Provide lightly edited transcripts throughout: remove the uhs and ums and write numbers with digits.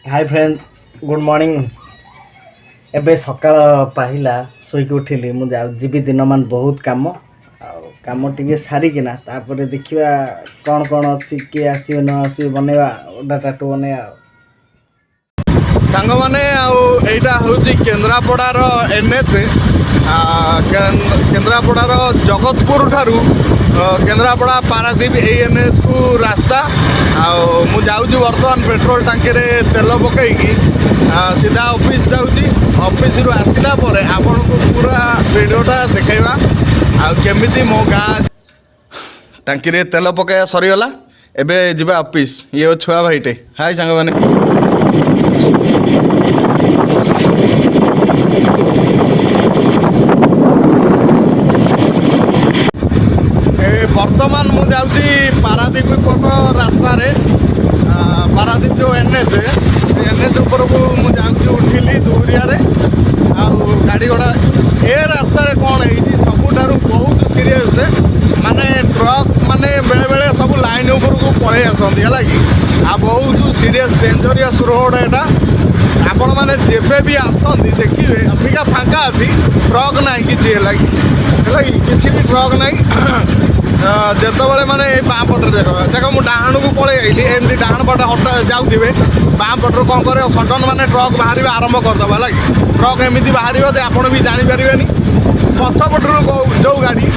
Hi friend good morning. एबे सकाळ पाहिला शोक उठिली मुझे जीवी दिन मान बहुत कम कम टे सारिकिना तापर देखा कौन कौन अच्छी किए आसो न आसो बनवा गोटा टाटू बनवा सांग माने आईटा हूँ केन्द्रापड़ार एनएच केन्द्रापड़ार जगतपुर ठारू केन्द्रापड़ा पारादीप एनएच को रास्ता आउ जाऊँ बर्तमान पेट्रोल टांकी रे तेल पकईकी सीधा ऑफिस जाऊँगी ऑफिस रु आसला आपण को पूरा वीडियोटा देखा आमी मो गाँ टांकी रे तेल पकया सरीगला एबे जीवा ऑफिस ये छुआ भाईटे हाय सांग माने बर्तमान मु जाऊँगी पारादीप पट रास्तार पारादीप जो एनएच उपर को मुझे उठिली दूरिया गाड़ी घोड़ा ए रास्तार कौन है सबुठार बहुत सीरीयस माने ट्रक माने बेले बेले सब लाइन उपर को पलि आसती है कि आ बहुत सीरीयस डेंजरियस रोड एटा आपण मैंने जेबे भी आसती देखिए अबिका फांका अच्छी ट्रक ना कि किसी भी ट्रक ना जितेबाला माने बाँ पटे देख देख मुझे डाण को पलि आई एमती डाण पटे हटा जाऊे बाँ पटर कौन कर सडन मैंने ट्रक बाहर आरंभ करदे है ट्रक एमती बाहर आप भी जानीपर पछपटर जो गाड़ी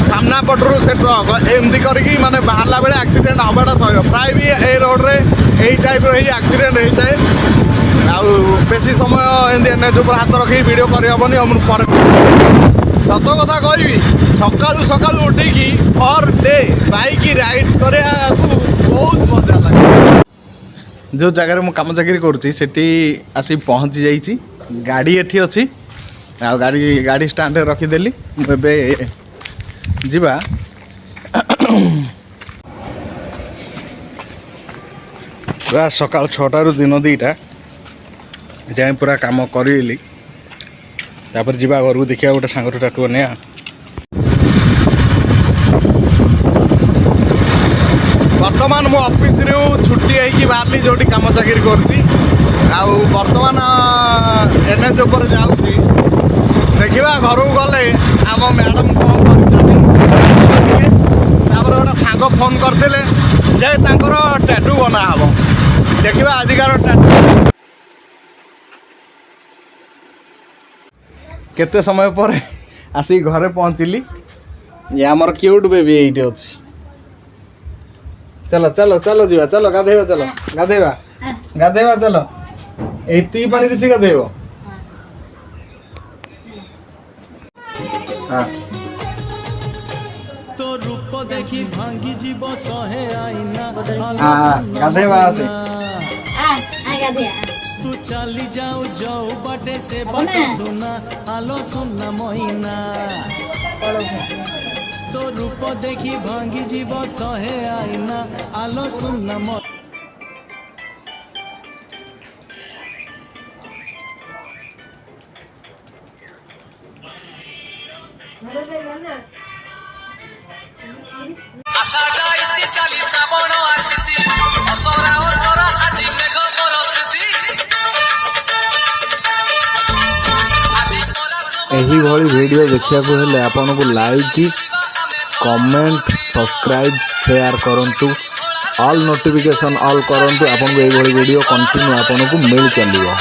सामना पटर से ट्रक एमती करके माने बाहरला बेले एक्सीडेंट हवाटा थो प्राय भी ए रोड रे यही टाइप रही एक्सीडेंट होता है आउ बेसी समय एमती एनएच ऊपर हाथ रखी वीडियो करहबनी पर सत कथा कहि सका सका उठिकी पर डे बाइक राइड करने बहुत मजा लगे जो जगार मु कम चाकरी करुँची आसी पहुँची जाइए गाड़ी एठी अच्छी आ गाड़ी स्टाण्ड रखीदेली मुझे जीवा पूरा सकाल 6टारू दिन 2टा जाए पूरा काम करी तापर जीवा घर को देखा गोटे सांगर टाटू बने बर्तमान मो ऑफिस रू छुट्टी होगी बाहरली जो कम चाकरी बर्तमान एनएच उपर जाऊँगी देखा घर को गले आम मैडम कौन कर गोटे सांग फोन करते जे टाटू बना हम देखा आजिकार टाटू केते समय पर आसी घरे पहुँचली ये आमर क्यूट बेबी ये अच्छी चलो चलो चलो जीवा चलो गाधेवा चलो गाधेवा गाधेवा चलो एती पानी दिसी गाधेव हाँ तो रूप देखी भांगी जीव सहे आईना हाँ गाधेवा आसे तू चली जाऊ जाऊ बटे से बटे सुना आलो सुना मोहिना तो रूप देखी भांगी जीव सहे आईना आलो सुना मो यही भली वीडियो देखा हेले आपन को लाइक कमेंट सब्सक्राइब शेयर करंतु ऑल नोटिफिकेशन ऑल करंतु आपन को यही वीडियो कंटिन्यू आपन को मिल चलियो।